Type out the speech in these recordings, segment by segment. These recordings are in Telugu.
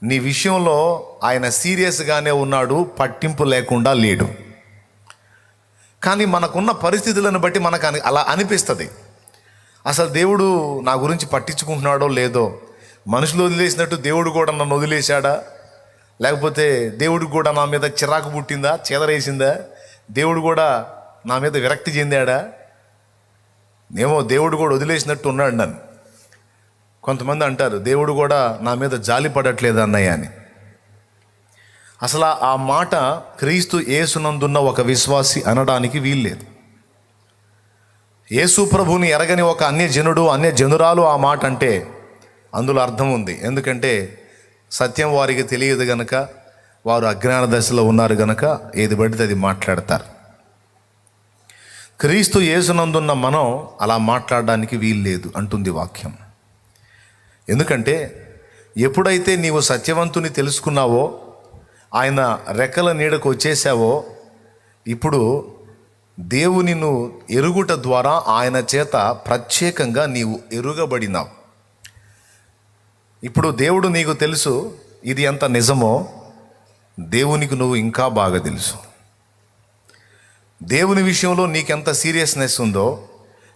నీ విషయంలో ఆయన సీరియస్గానే ఉన్నాడు, పట్టింపు లేకుండా లేడు. కానీ మనకున్న పరిస్థితులను బట్టి మనకు అలా అనిపిస్తుంది. అసలు దేవుడు నా గురించి పట్టించుకుంటున్నాడో లేదో, మనుషులు వదిలేసినట్టు దేవుడు కూడా నన్ను వదిలేశాడా, లేకపోతే దేవుడికి కూడా నా మీద చిరాకు పుట్టిందా, చెదరేసిందా, దేవుడు కూడా నా మీద విరక్తి చెందాడా, ఏమో దేవుడు కూడా వదిలేసినట్టు ఉన్నాడు నన్ను. కొంతమంది అంటారు దేవుడు కూడా నా మీద జాలి పడట్లేదు అన్నయ్య అని. అసలు ఆ మాట క్రీస్తు యేసునందున్న ఒక విశ్వాసి అనడానికి వీల్లేదు. యేసు ప్రభుని ఎరగని ఒక అన్యజనురాలు ఆ మాట అంటే అందులో అర్థం ఉంది. ఎందుకంటే సత్యం వారికి తెలియదు గనక, వారు అజ్ఞాన దశలో ఉన్నారు గనక ఏది పడితే అది మాట్లాడతారు. క్రీస్తు యేసునందున్న మనం అలా మాట్లాడడానికి వీల్లేదు అంటుంది వాక్యం. ఎందుకంటే ఎప్పుడైతే నీవు సత్యవంతుని తెలుసుకున్నావో, ఆయన రెక్కల నీడకు వచ్చేసావో, ఇప్పుడు దేవుని నువ్వు ఎరుగుట ద్వారా ఆయన చేత ప్రత్యేకంగా నీవు ఎరుగబడినావు. ఇప్పుడు దేవుడు నీకు తెలుసు, ఇది ఎంత నిజమో దేవునికి నువ్వు ఇంకా బాగా తెలుసు. దేవుని విషయంలో నీకెంత సీరియస్నెస్ ఉందో,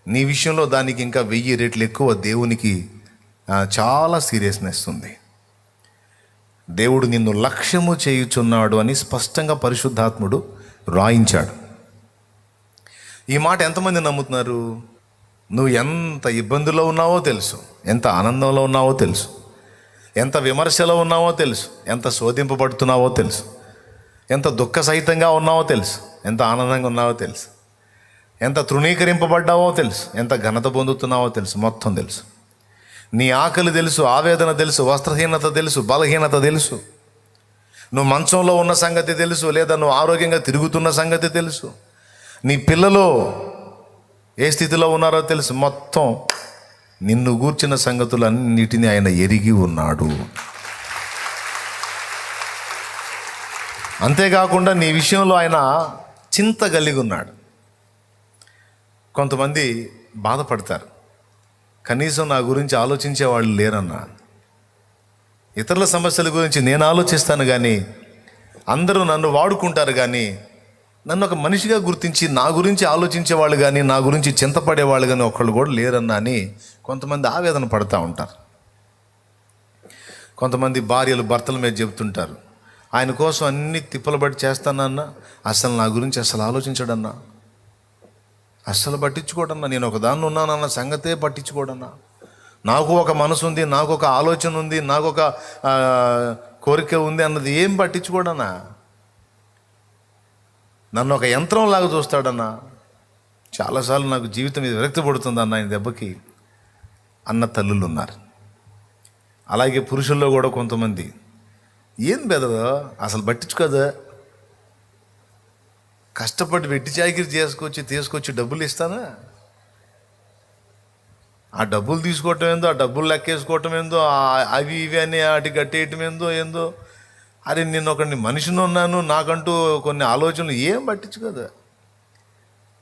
నీ విషయంలో దానికి ఇంకా 1000 రెట్లు ఎక్కువ దేవునికి చాలా సీరియస్నెస్ ఉంది. దేవుడు నిన్ను లక్ష్యము చేయుచున్నాడు అని స్పష్టంగా పరిశుద్ధాత్ముడు రాయించాడు. ఈ మాట ఎంతమంది నమ్ముతున్నారు? నువ్వు ఎంత ఇబ్బందుల్లో ఉన్నావో తెలుసు, ఎంత ఆనందంలో ఉన్నావో తెలుసు, ఎంత విమర్శలో ఉన్నావో తెలుసు, ఎంత శోధింపబడుతున్నావో తెలుసు, ఎంత దుఃఖ సహితంగా ఉన్నావో తెలుసు, ఎంత ఆనందంగా ఉన్నావో తెలుసు, ఎంత తృణీకరింపబడ్డావో తెలుసు, ఎంత ఘనత పొందుతున్నావో తెలుసు, మొత్తం తెలుసు. నీ ఆకలి తెలుసు, ఆవేదన తెలుసు, వస్త్రహీనత తెలుసు, బలహీనత తెలుసు, నువ్వు మంచంలో ఉన్న సంగతి తెలుసు, లేదా నువ్వు ఆరోగ్యంగా తిరుగుతున్న సంగతి తెలుసు, నీ పిల్లలు ఏ స్థితిలో ఉన్నారో తెలుసు. మొత్తం నిన్ను గూర్చిన సంగతులన్నిటినీ ఆయన ఎరిగి ఉన్నాడు. అంతేకాకుండా నీ విషయంలో ఆయన చింత కలిగి ఉన్నాడు. కొంతమంది బాధపడతారు, కనీసం నా గురించి ఆలోచించే వాళ్ళు లేరన్నా. ఇతరుల సమస్యల గురించి నేను ఆలోచిస్తాను, కానీ అందరూ నన్ను వాడుకుంటారు, కానీ నన్ను ఒక మనిషిగా గుర్తించి నా గురించి ఆలోచించే వాళ్ళు కానీ, నా గురించి చింతపడేవాళ్ళు కానీ ఒకళ్ళు కూడా లేరన్నా అని కొంతమంది ఆవేదన పడుతూ ఉంటారు. కొంతమంది భార్యలు భర్తల మీద చెబుతుంటారు, ఆయన కోసం అన్ని తిప్పలబడి చేస్తానన్నా, అసలు నా గురించి అసలు ఆలోచించడన్నా, అస్సలు పట్టించుకోడన్నా, నేను ఒక దాన్ని ఉన్నానన్న సంగతే పట్టించుకోడన్నా, నాకు ఒక మనసు ఉంది, నాకు ఒక ఆలోచన ఉంది, నాకు ఒక కోరిక ఉంది అన్నది ఏం పట్టించుకోడన్నా, నన్ను ఒక యంత్రంలాగా చూస్తాడన్నా, చాలాసార్లు నాకు జీవితం మీద విరక్తి పడుతుంది అన్న ఆయన దెబ్బకి అన్న తల్లులు ఉన్నారు. అలాగే పురుషుల్లో కూడా కొంతమంది ఏం బెదరు అసలు పట్టించుకోదా, కష్టపడి వెట్టి చాకిరి తీసుకొచ్చి డబ్బులు ఇస్తానా, ఆ డబ్బులు తీసుకోవటం ఏందో, ఆ డబ్బులు లెక్కేసుకోవటం ఏందో, అవి ఇవి అని వాటి కట్టేయటం ఏందో. అరే నేను ఒకడిని మనిషిని ఉన్నాను, నాకంటూ కొన్ని ఆలోచనలు ఏం పట్టించుకోదా.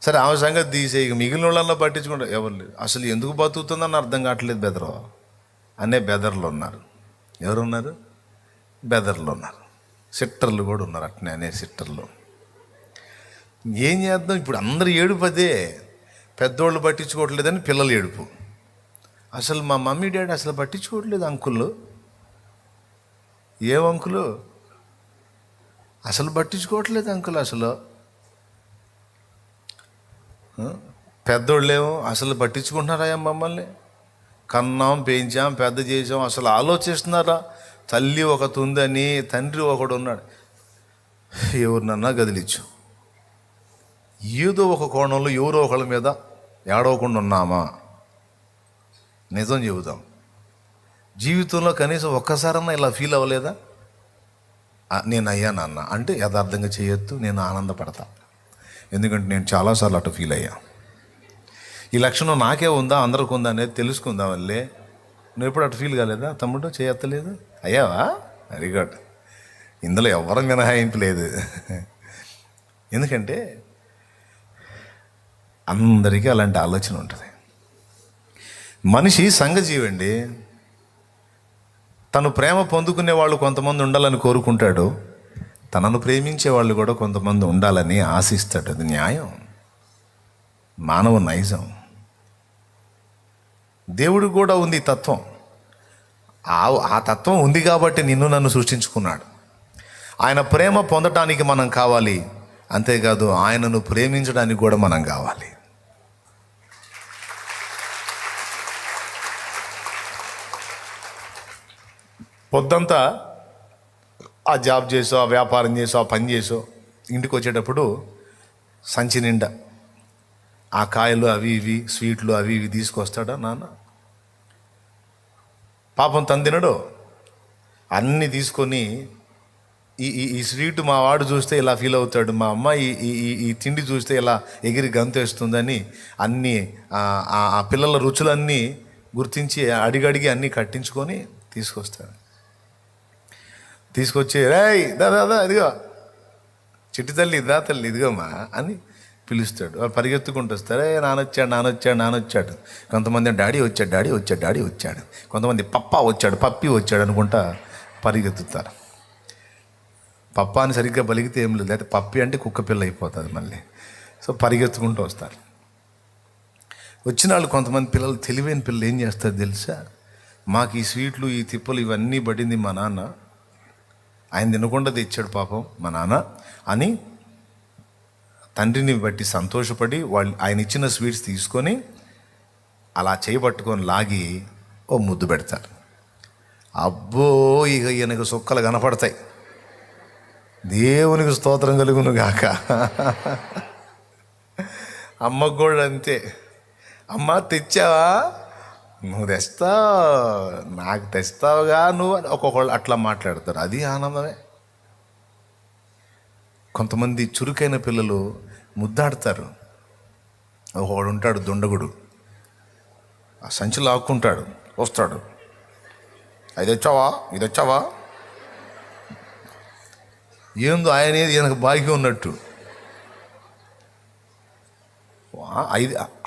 సరే ఆమె సంగతి తీసేయి, మిగిలిన వాళ్ళల్లో పట్టించుకుంటా ఎవరు లేదు. అసలు ఎందుకు బతుకుతుందని అర్థం కావట్లేదు బెదరు అనే బెదర్లు ఉన్నారు. ఎవరున్నారు? బెదర్లు ఉన్నారు. సిట్టర్లు కూడా ఉన్నారు, అట్నే అనే సిట్టర్లు. ఏం చేద్దాం, ఇప్పుడు అందరు ఏడుపు అదే, పెద్దోళ్ళు పట్టించుకోవట్లేదని పిల్లలు ఏడుపు. అసలు మా మమ్మీ డాడీ అసలు పట్టించుకోవట్లేదు అంకులు. ఏం అంకులు అసలు పట్టించుకోవట్లేదు అంకుల్, అసలు పెద్దోళ్ళేమో అసలు పట్టించుకుంటున్నారా మమ్మల్ని, కన్నాం, పెంచాం, పెద్ద చేసాం, అసలు ఆలోచిస్తున్నారా? తల్లి ఒకటి ఉందని, తండ్రి ఒకడు ఉన్నాడు, ఎవరినన్నా గదిలిచ్చు. ఏదో ఒక కోణంలో ఎవరో ఒకళ్ళ మీద ఏడవకుండా ఉన్నామా? నిజం చెబుతాం, జీవితంలో కనీసం ఒక్కసారన్నా ఇలా ఫీల్ అవ్వలేదా? నేను అయ్యా నాన్న అంటే యథార్థంగా చేయొద్దు, నేను ఆనందపడతా, ఎందుకంటే నేను చాలాసార్లు అటు ఫీల్ అయ్యా. ఈ లక్షణం నాకే ఉందా అందరికి ఉందా అనేది తెలుసుకుందాం వల్లే. నువ్వు ఎప్పుడు అటు ఫీల్ కాలేదా తమ్ముడు? చేయత్తలేదు అయ్యావా? Very good. ఇందులో ఎవరం మినహాయింపు లేదు. ఎందుకంటే అందరికీ అలాంటి ఆలోచన ఉంటుంది. మనిషి సంఘజీవండి. తను ప్రేమ పొందుకునే వాళ్ళు కొంతమంది ఉండాలని కోరుకుంటాడు, తనను ప్రేమించే వాళ్ళు కూడా కొంతమంది ఉండాలని ఆశిస్తాడు. అది న్యాయం, మానవ నైజం. దేవుడికి కూడా ఉంది తత్వం. ఆ తత్వం ఉంది కాబట్టి నిన్ను నన్ను సృష్టించుకున్నాడు. ఆయన ప్రేమ పొందటానికి మనం కావాలి, అంతేకాదు ఆయనను ప్రేమించడానికి కూడా మనం కావాలి. పొద్దంతా ఆ జాబ్ చేసో, ఆ వ్యాపారం చేసో, ఆ పని చేసో ఇంటికి వచ్చేటప్పుడు సంచి నిండా ఆ కాయలు అవి ఇవి స్వీట్లు అవి ఇవి తీసుకొస్తాడా నాన్న? పాపం తను తినడు. అన్నీ తీసుకొని ఈ స్వీట్ మా వాడు చూస్తే ఇలా ఫీల్ అవుతాడు, మా అమ్మ ఈ తిండి చూస్తే ఇలా ఎగిరి గంతేస్తుందని అన్నీ ఆ పిల్లల రుచులన్నీ గుర్తించి అడిగడిగి అన్నీ కట్టించుకొని తీసుకొస్తాడు. తీసుకొచ్చి రేయ్ దాదా ఇదిగో చిట్టి తల్లి దా తల్లి ఇదిగోమ్మా అని పిలుస్తాడు. వాళ్ళు పరిగెత్తుకుంటూ వస్తారు, నానొచ్చాడు. కొంతమంది డాడీ వచ్చాడు. కొంతమంది పప్పా వచ్చాడు, పప్పి వచ్చాడు అనుకుంటా పరిగెత్తుతారు. పప్పా అని సరిగ్గా పలికితే ఏం లేదు, లేకపోతే పప్పి అంటే కుక్క పిల్ల అయిపోతుంది మళ్ళీ. సో పరిగెత్తుకుంటూ వస్తారు. వచ్చిన వాళ్ళు కొంతమంది పిల్లలు, తెలివైన పిల్లలు ఏం చేస్తారు తెలుసా? మాకు ఈ స్వీట్లు ఈ తిప్పలు ఇవన్నీ పడింది మా నాన్న, ఆయన తినకుండా తెచ్చాడు పాపం మా నాన్న అని తండ్రిని బట్టి సంతోషపడి ఆయన ఇచ్చిన స్వీట్స్ తీసుకొని అలా చేయబట్టుకొని లాగి ఓ ముద్దు పెడతారు. అబ్బో, ఇక ఈయనకు సుక్కలు కనపడతాయి. దేవునికి స్తోత్రం కలుగును గాక. అమ్మకు కూడా అంతే. అమ్మ తెచ్చావా? నువ్వు తెస్తావు, నాకు తెస్తావుగా నువ్వు అని ఒక్కొక్కళ్ళు అట్లా మాట్లాడతారు. అది ఆనందమే. కొంతమంది చురుకైన పిల్లలు ముద్దాడతారు. ఒకడు ఉంటాడు దుండగుడు, ఆ సంచిలో ఆక్కుంటాడు, వస్తాడు, అది వచ్చావా ఏందో ఆయన ఈయనకు బాగా ఉన్నట్టు,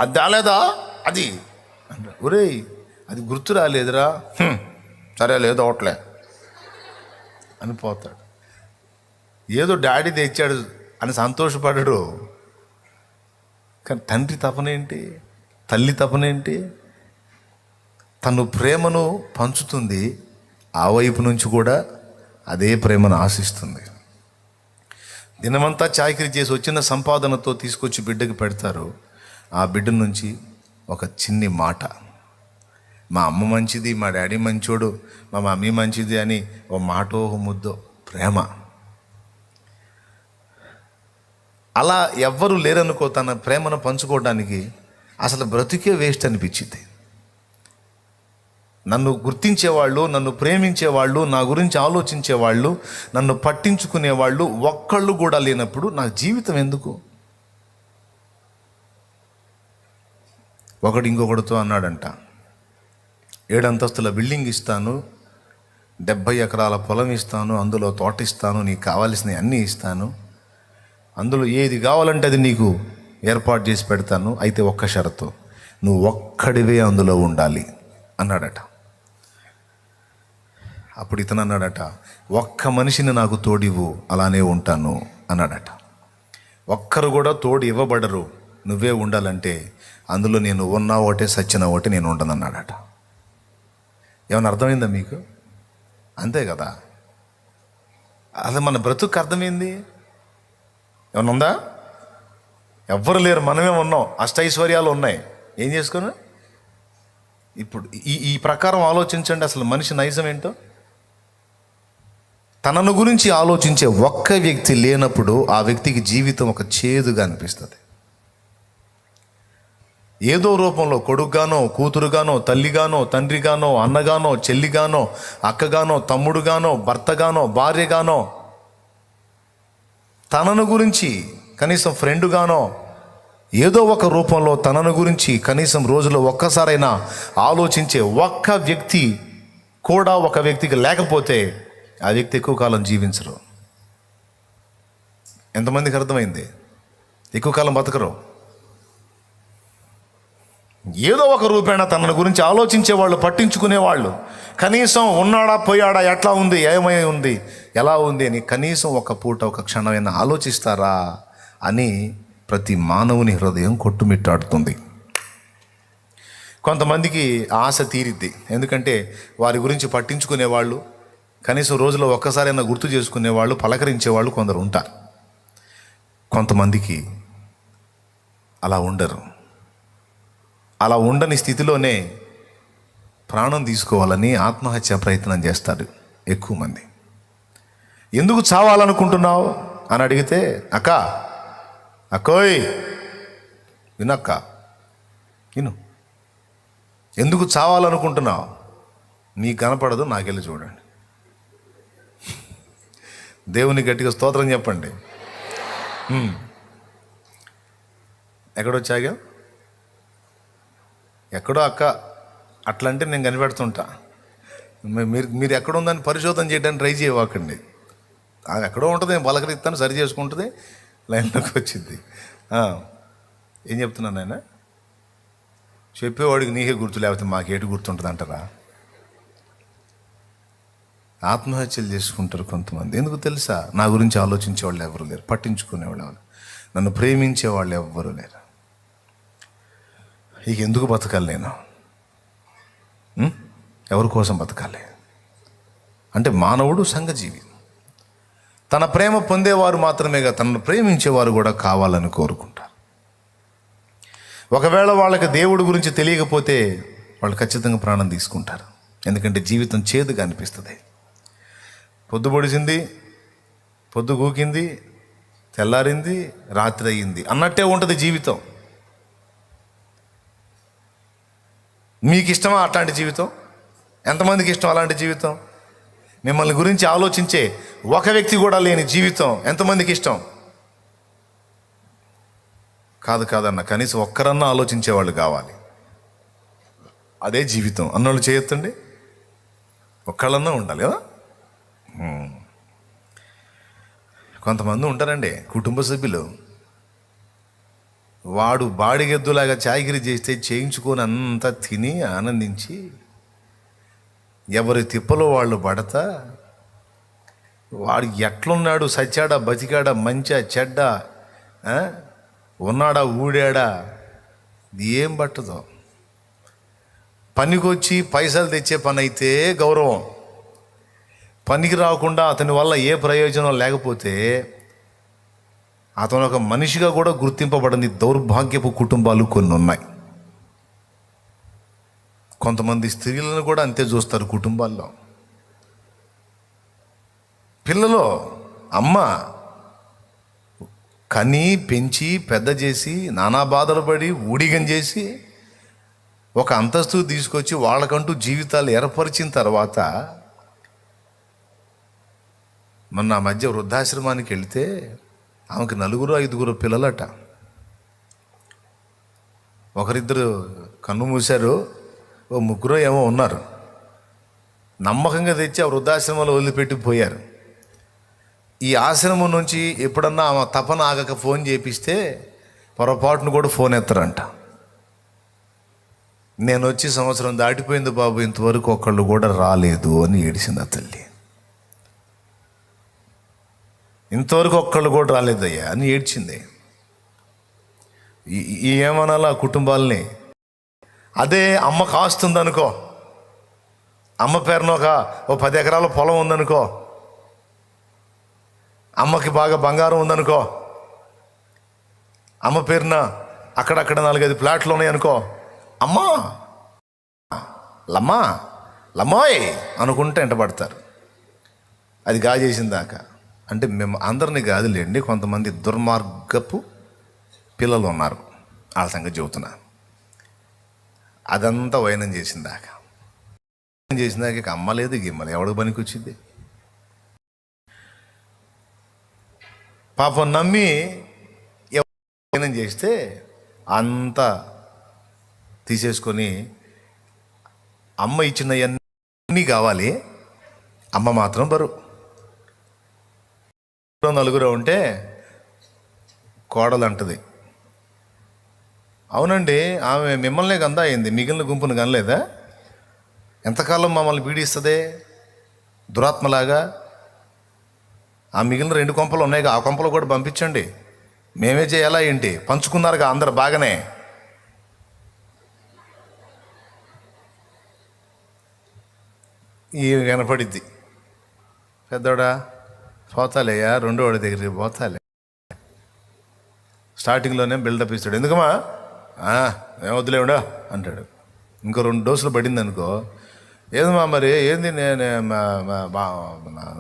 అది రాలేదా అది అంటే, ఒరేయ్ అది గుర్తు రాలేదురా, సరే లేదు అవట్లే అని పోతాడు. ఏదో డాడీ తెచ్చాడు అని సంతోషపడడు. కానీ తండ్రి తపనేంటి, తల్లి తపనేంటి? తను ప్రేమను పంచుతుంది, ఆ వైపు నుంచి కూడా అదే ప్రేమను ఆశిస్తుంది. దినమంతా చాకిరీ చేసి వచ్చిన సంపాదనతో తీసుకొచ్చి బిడ్డకి పెడతారు. ఆ బిడ్డ నుంచి ఒక చిన్ని మాట, మా అమ్మ మంచిది, మా డాడీ మంచోడు, మా మమ్మీ మంచిది అని ఓ మాటో ఒక ముద్దో ప్రేమ. అలా ఎవ్వరూ లేరనుకో తన ప్రేమను పంచుకోవడానికి. అసలు బ్రతికే వేస్ట్ అనిపించింది. నన్ను గుర్తించేవాళ్ళు, నన్ను ప్రేమించేవాళ్ళు, నా గురించి ఆలోచించేవాళ్ళు, నన్ను పట్టించుకునేవాళ్ళు ఒక్కళ్ళు కూడా లేనప్పుడు నా జీవితం ఎందుకు? ఒకడు ఇంకొకటితో అన్నాడంట, 7 అంతస్తుల బిల్డింగ్ ఇస్తాను, 70 ఎకరాల పొలం ఇస్తాను, అందులో తోట ఇస్తాను, నీకు కావాల్సినవి అన్నీ ఇస్తాను, అందులో ఏది కావాలంటే అది నీకు ఏర్పాటు చేసి పెడతాను, అయితే ఒక్క షరతు, నువ్వు ఒక్కడివే అందులో ఉండాలి అన్నాడట. అప్పుడు ఇతను అన్నాడట, ఒక్క మనిషిని నాకు తోడివ్వు, అలానే ఉంటాను అన్నాడట. ఒక్కరు కూడా తోడు ఇవ్వబడరు, నువ్వే ఉండాలంటే అందులో నేను ఉన్నా ఒకటే సచ్చిన ఒకటే నేను ఉండను అన్నాడట. ఏమన్నా అర్థమైందా మీకు? అంతే కదా. అసలు మన బ్రతుకు అర్థమైంది ఏమన్నా ఉందా? ఎవ్వరు లేరు, మనమే ఉన్నాం, అష్టైశ్వర్యాలు ఉన్నాయి. ఏం చేసుకున్నా ఇప్పుడు ఈ ప్రకారం ఆలోచించండి. అసలు మనిషి నైజం ఏంటో. తనను గురించి ఆలోచించే ఒక్క వ్యక్తి లేనప్పుడు ఆ వ్యక్తికి జీవితం ఒక చేదుగా అనిపిస్తుంది. ఏదో రూపంలో కొడుకుగానో, కూతురుగానో, తల్లిగానో, తండ్రిగానో, అన్నగానో, చెల్లిగానో, అక్కగానో, తమ్ముడుగానో, భర్తగానో, భార్యగానో, తనను గురించి కనీసం ఫ్రెండుగానో ఏదో ఒక రూపంలో తనను గురించి కనీసం రోజులో ఒక్కసారైనా ఆలోచించే ఒక్క వ్యక్తి కూడా ఒక వ్యక్తికి లేకపోతే ఆ వ్యక్తి ఎక్కువ కాలం జీవించరు. ఎంతమందికి అర్థమైంది? ఎక్కువ కాలం బతకరు. ఏదో ఒక రూపేణ తన గురించి ఆలోచించేవాళ్ళు, పట్టించుకునేవాళ్ళు. కనీసం ఉన్నాడా పోయాడా, ఎట్లా ఉంది, ఏమై ఉంది, ఎలా ఉంది అని కనీసం ఒక పూట ఒక క్షణమైనా ఆలోచిస్తారా అని ప్రతి మానవుని హృదయం కొట్టుమిట్టాడుతుంది. కొంతమందికి ఆశ తీరిద్ది, ఎందుకంటే వారి గురించి పట్టించుకునేవాళ్ళు, కనీసం రోజులో ఒక్కసారైనా గుర్తు చేసుకునేవాళ్ళు, పలకరించేవాళ్ళు కొందరు ఉంటారు. కొంతమందికి అలా ఉండరు. అలా ఉండని స్థితిలోనే ప్రాణం తీసుకోవాలని ఆత్మహత్య ప్రయత్నం చేస్తారు ఎక్కువ మంది. ఎందుకు చావాలనుకుంటున్నావు అని అడిగితే, అక్కోయ్ వినక్క విను, ఎందుకు చావాలనుకుంటున్నావు, నీకు కనపడదు, నాకెళ్ళి చూడండి. దేవుని గట్టిగా స్తోత్రం చెప్పండి. ఎక్కడొచ్చాగా, ఎక్కడో అక్క అట్లంటే నేను కనిపెడుతుంటా. మీరు ఎక్కడుందని పరిశోధన చేయడానికి ట్రై చేయవాకండి. అది ఎక్కడో ఉంటుంది, నేను పలకరిస్తాను, సరి చేసుకుంటుంది, లైన్లోకి వచ్చింది. ఏం చెప్తున్నాను ఆయన, చెప్పేవాడికి నీకే గుర్తు, లేకపోతే మాకేటి గుర్తుంటుంది అంటారా? ఆత్మహత్యలు చేసుకుంటారు కొంతమంది. ఎందుకు తెలుసా? నా గురించి ఆలోచించే వాళ్ళు ఎవరు లేరు, పట్టించుకునేవాళ్ళు ఎవరు, నన్ను ప్రేమించే వాళ్ళు ఎవ్వరు లేరు. ఇక ఎందుకు బతకాలి నేను, ఎవరి కోసం బతకాలి అంటే మానవుడు సంఘజీవి. తన ప్రేమ పొందేవారు మాత్రమేగా తనను ప్రేమించేవారు కూడా కావాలని కోరుకుంటారు. ఒకవేళ వాళ్ళకి దేవుడి గురించి తెలియకపోతే వాళ్ళు ఖచ్చితంగా ప్రాణం తీసుకుంటారు. ఎందుకంటే జీవితం చేదుగా అనిపిస్తుంది. పొద్దు పొడిచింది, పొద్దు గూకింది, తెల్లారింది, రాత్రి అయ్యింది అన్నట్టే ఉంటుంది జీవితం. మీకు ఇష్టమా అట్లాంటి జీవితం? ఎంతమందికి ఇష్టం అలాంటి జీవితం? మిమ్మల్ని గురించి ఆలోచించే ఒక వ్యక్తి కూడా లేని జీవితం ఎంతమందికి ఇష్టం? కాదన్న, కనీసం ఒక్కరన్నా ఆలోచించేవాళ్ళు కావాలి. అదే జీవితం అన్నోళ్ళు చేయొద్దండి, ఒక్కళ్ళన్నా ఉండాలి కదా. కొంతమంది ఉంటారండి కుటుంబ సభ్యులు, వాడు బాడిగెద్దులాగా చాకిరీ చేస్తే చేయించుకొని అంతా తిని ఆనందించి ఎవరి తిప్పలో వాళ్ళు పడతా, వాడు ఎట్లున్నాడు, సచ్చాడా బతికాడా, మంచా చెడ్డా, ఉన్నాడా ఊడాడా, ఏం పట్టదో. పనికొచ్చి పైసలు తెచ్చే పని అయితే గౌరవం, పనికి రాకుండా అతని వల్ల ఏ ప్రయోజనం లేకపోతే అతను ఒక మనిషిగా కూడా గుర్తింపబడని దౌర్భాగ్యపు కుటుంబాలు కొన్ని ఉన్నాయి. కొంతమంది స్త్రీలను కూడా అంతే చూస్తారు కుటుంబాల్లో. పిల్లలు అమ్మ కని పెంచి పెద్ద చేసి నానా బాధలు పడి ఊడిగం చేసి ఒక అంతస్తు తీసుకొచ్చి వాళ్ళకంటూ జీవితాలు ఏర్పరిచిన తర్వాత మొన్న ఆ మధ్య వృద్ధాశ్రమానికి వెళితే ఆమెకు 4-5 పిల్లలట. ఒకరిద్దరు కన్ను మూశారు, 3 ఏమో ఉన్నారు. నమ్మకంగా తెచ్చి ఆ వృద్ధాశ్రమంలో వదిలిపెట్టి పోయారు. ఈ ఆశ్రమం నుంచి ఎప్పుడన్నా ఆమె తపన ఆగక ఫోన్ చేపిస్తే పొరపాటును కూడా ఫోన్ ఎత్తరంట. నేను వచ్చి సంవత్సరం దాటిపోయింది బాబు, ఇంతవరకు ఒకళ్ళు కూడా రాలేదు అని ఏడిసింది ఆ తల్లి. ఇంతవరకు ఒక్కళ్ళు కూడా రాలేదయ్యా అని ఏడ్చింది. ఏమనాలి ఆ కుటుంబాలని? అదే అమ్మ కాస్తుందనుకో, అమ్మ పేరున ఓ 10 ఎకరాల పొలం ఉందనుకో, అమ్మకి బాగా బంగారం ఉందనుకో, అమ్మ పేరున అక్కడక్కడ 4-5 ప్లాట్లు ఉన్నాయనుకో, అమ్మా లమ్మా లమ్మోయ్ అనుకుంటే ఎంటబడతారు. అది గాజేసిందాకా. అంటే మేము అందరినీ కాదులేండి, కొంతమంది దుర్మార్గపు పిల్లలు ఉన్నారు, వాళ్ళ సంగతి చెబుతున్నా. అదంతా వైనం చేసిందాక ఇక అమ్మ లేదు గిమ్మలేదు, ఎవడికి పనికి వచ్చింది? పాపం నమ్మి వైనం చేస్తే అంతా తీసేసుకొని అమ్మ ఇచ్చినవన్నీ కావాలి, అమ్మ మాత్రం బరువు. 4 ఉంటే కోడలు అంటది, అవునండి, ఆమె మిమ్మల్నే గందా అయింది, మిగిలిన గుంపును కనలేదా? ఎంతకాలం మమ్మల్ని పీడిస్తుంది దురాత్మలాగా? ఆ మిగిలిన 2 కొంపలు ఉన్నాయిగా, ఆ కొంపలు కూడా పంపించండి, మేమే చేయాలా ఏంటి? పంచుకున్నారుగా అందరు బాగానే. ఈ కనపడిద్ది, పెద్దోడా పోతాలేయా, రెండో వాడి దగ్గరికి పోతాలే. స్టార్టింగ్లోనే బిల్డప్ ఇస్తాడు, ఎందుకమ్మా ఏం వద్దులేవుడా అంటాడు. ఇంకో 2 డోసులు పడింది అనుకో, ఏదమ్మా మరి ఏంది, నేను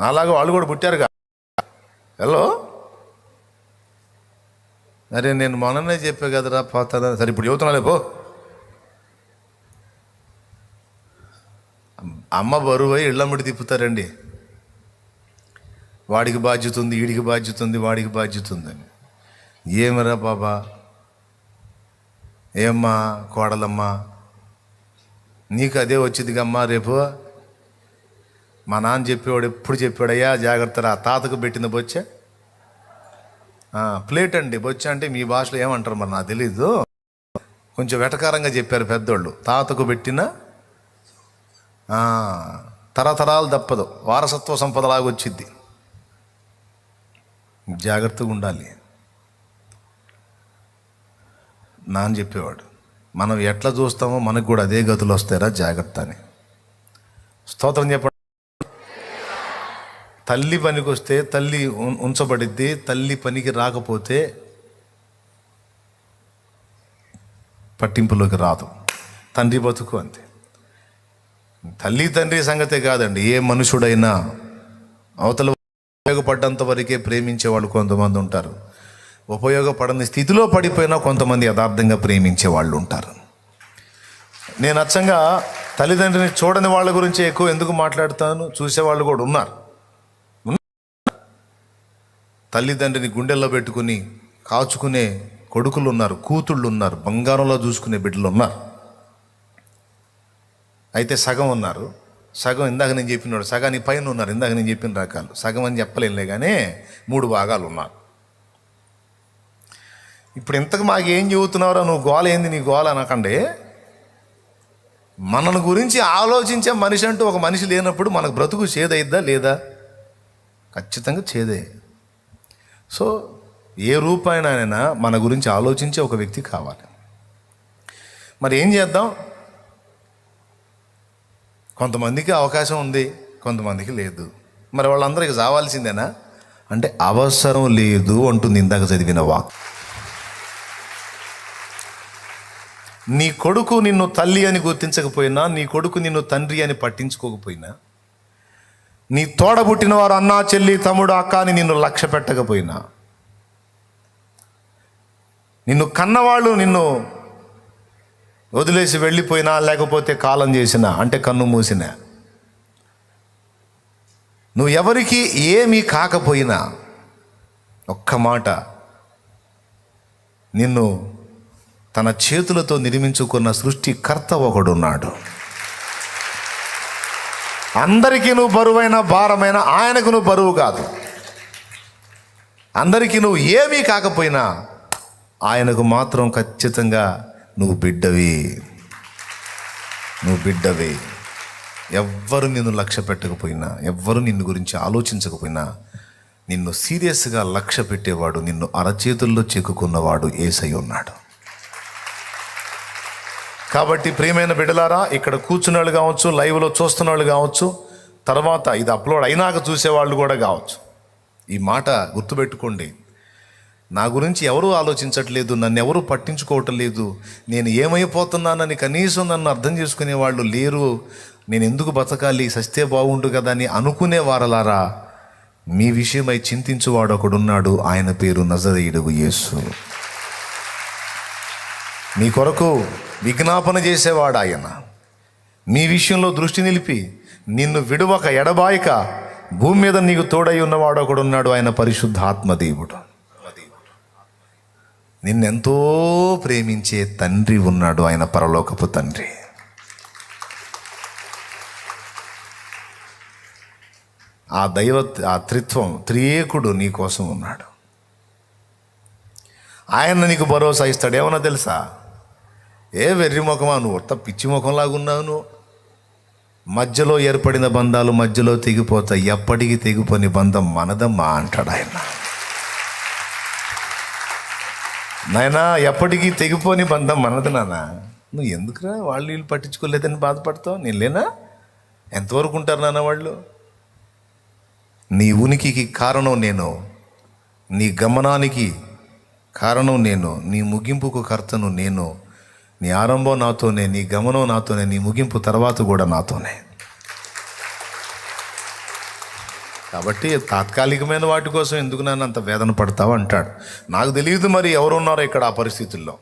నాలాగా వాళ్ళు కూడా పుట్టారుగా, హలో అరే నేను మొన్ననే చెప్పా కదరా పోతాదా, సరే ఇప్పుడు చెబుతున్నాలే పో. అమ్మ బరువు ఇళ్ళమ్మడి తిప్పుతారండి, వాడికి బాధ్యత ఉంది, వీడికి బాధ్యత ఉంది, వాడికి బాధ్యత ఉందని. ఏమరా బాబా, ఏమ్మా కోడలమ్మా, నీకు అదే వచ్చిందిగమ్మా రేపు. మా నాన్న చెప్పేవాడు, ఎప్పుడు చెప్పాడయ్యా జాగ్రత్తరా, తాతకు పెట్టిన బొచ్చ ప్లేట్ అండి, బొచ్చ అంటే మీ భాషలో ఏమంటారు మరి నాకు తెలీదు, కొంచెం వెటకారంగా చెప్పారు పెద్దోళ్ళు. తాతకు పెట్టిన తరతరాలు తప్పదు, వారసత్వ సంపదలాగా వచ్చిద్ది. జాగ్రత్తగా ఉండాలి. నాన్న చెప్పేవాడు, మనం ఎట్లా చూస్తామో మనకు కూడా అదే గతులు వస్తాయరా, జాగ్రత్త అని. స్తోత్రం చెప్పండి. తల్లి పనికి వస్తే తల్లి ఉంచబడిద్ది, తల్లి పనికి రాకపోతే పట్టింపులోకి రాదు. తండ్రి బతుకు అంతే. తల్లి తండ్రి సంగతే కాదండి, ఏ మనుషుడైనా అవతల ఉపయోగపడ్డంత వరకే ప్రేమించే వాళ్ళు కొంతమంది ఉంటారు, ఉపయోగపడని స్థితిలో పడిపోయినా కొంతమంది యథార్థంగా ప్రేమించే వాళ్ళు ఉంటారు. నేను అచ్చంగా తల్లిదండ్రిని చూడని వాళ్ళ గురించి ఎక్కువ ఎందుకు మాట్లాడుతాను, చూసేవాళ్ళు కూడా ఉన్నారు. తల్లిదండ్రిని గుండెల్లో పెట్టుకుని కాచుకునే కొడుకులు ఉన్నారు, కూతుళ్ళు ఉన్నారు, బంగారంలో చూసుకునే బిడ్డలు ఉన్నారు. అయితే సగం ఉన్నారు, సగం ఇందాక నేను చెప్పినాడు, సగానికి పైన ఉన్నారు. ఇందాక నేను చెప్పిన రకాలు సగం అని చెప్పలేనులే, కానీ 3 భాగాలు ఉన్నారు. ఇప్పుడు ఇంతకు మాకు ఏం చెబుతున్నారో, నువ్వు గోల ఏంది నీ గోల అనకండి. మనను గురించి ఆలోచించే మనిషి అంటూ ఒక మనిషి లేనప్పుడు మనకు బ్రతుకు చేదైద్దా లేదా? ఖచ్చితంగా చేదే. సో ఏ రూపాయనైనా మన గురించి ఆలోచించే ఒక వ్యక్తి కావాలి. మరి ఏం చేద్దాం? కొంతమందికి అవకాశం ఉంది, కొంతమందికి లేదు. మరి వాళ్ళందరికీ చావాల్సిందేనా అంటే అవసరం లేదు అంటుంది ఇందాక చదివిన వాక్. నీ కొడుకు నిన్ను తల్లి అని గుర్తించకపోయినా, నీ కొడుకు నిన్ను తండ్రి అని పట్టించుకోకపోయినా, నీ తోడబుట్టిన వారు అన్నా చెల్లి తమ్ముడు అక్క అని నిన్ను లక్ష్య పెట్టకపోయినా, నిన్ను కన్నవాళ్ళు నిన్ను వదిలేసి వెళ్ళిపోయినా, లేకపోతే కాలం చేసినా అంటే కన్ను మూసినా, నువ్వు ఎవరికి ఏమీ కాకపోయినా, ఒక్క మాట, నిన్ను తన చేతులతో నిర్మించుకున్న సృష్టికర్త ఒకడున్నాడు. అందరికీ నువ్వు బరువైన భారమైన ఆయనకు నువ్వు బరువు కాదు. అందరికీ నువ్వు ఏమీ కాకపోయినా ఆయనకు మాత్రం ఖచ్చితంగా నువ్వు బిడ్డవి. ఎవ్వరు నిన్ను లక్ష్య పెట్టకపోయినా, ఎవ్వరు నిన్ను గురించి ఆలోచించకపోయినా, నిన్ను సీరియస్గా లక్ష్య పెట్టేవాడు, నిన్ను అరచేతుల్లో చెక్కుకున్నవాడు యేసయ్య ఉన్నాడు. కాబట్టి ప్రియమైన బిడ్డలారా, ఇక్కడ కూర్చున్న వాళ్ళు కావచ్చు, లైవ్లో చూస్తున్న వాళ్ళు కావచ్చు, తర్వాత ఇది అప్లోడ్ అయినాక చూసేవాళ్ళు కూడా కావచ్చు, ఈ మాట గుర్తుపెట్టుకోండి. నా గురించి ఎవరూ ఆలోచించట్లేదు, నన్ను ఎవరూ పట్టించుకోవటం లేదు, నేను ఏమైపోతున్నానని కనీసం నన్ను అర్థం చేసుకునే వాళ్ళు లేరు, నేను ఎందుకు బతకాలి, సస్తే బాగుండు కదా అని అనుకునే వారలారా, మీ విషయమై చింతించువాడు ఒకడున్నాడు, ఆయన పేరు నజరేయుడు యేసు. మీ కొరకు విజ్ఞాపన చేసేవాడు ఆయన. మీ విషయంలో దృష్టి నిలిపి నిన్ను విడువక ఎడబాయక భూమి మీద నీకు తోడై ఉన్నవాడు ఒకడున్నాడు, ఆయన పరిశుద్ధాత్మదేవుడు. నిన్నెంతో ప్రేమించే తండ్రి ఉన్నాడు, ఆయన పరలోకపు తండ్రి. ఆ త్రిత్వం, త్రియేకుడు నీ కోసం ఉన్నాడు. ఆయన నీకు భరోసా ఇస్తాడు. ఏమన్నా తెలుసా? ఏ వెర్రి ముఖమా నువ్వు, ఒట్ట పిచ్చి ముఖంలాగా ఉన్నావు నువ్వు. మధ్యలో ఏర్పడిన బంధాలు మధ్యలో తెగిపోతాయి, ఎప్పటికీ తెగిపోని బంధం మనదమ్మా అంటాడు ఆయన. నాయనా ఎప్పటికీ తెగిపోని బంధం మనది నాన్న. నువ్వు ఎందుకురా వాళ్ళు వీళ్ళు పట్టించుకోలేదని బాధపడతావు? నేను లేనా? ఎంతవరకు ఉంటారు నాన్న వాళ్ళు? నీ ఉనికికి కారణం నేను, నీ గమనానికి కారణం నేను, నీ ముగింపుకు కర్తను నేను. నీ ఆరంభం నాతోనే, నీ గమనం నాతోనే, నీ ముగింపు తర్వాత కూడా నాతోనే. కాబట్టి తాత్కాలికమైన వాటి కోసం ఎందుకు నన్ను అంత వేదన పడతావు అంటాడు. నాకు తెలియదు మరి ఎవరున్నారో ఇక్కడ ఆ పరిస్థితుల్లో.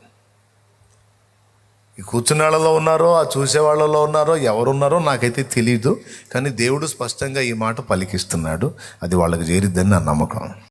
ఈ కూర్చున్న వాళ్ళలో ఉన్నారో, ఆ చూసే వాళ్ళలో ఉన్నారో, ఎవరున్నారో నాకైతే తెలియదు. కానీ దేవుడు స్పష్టంగా ఈ మాట పలికిస్తున్నాడు. అది వాళ్ళకి చేరిద్దని నా నమ్మకం.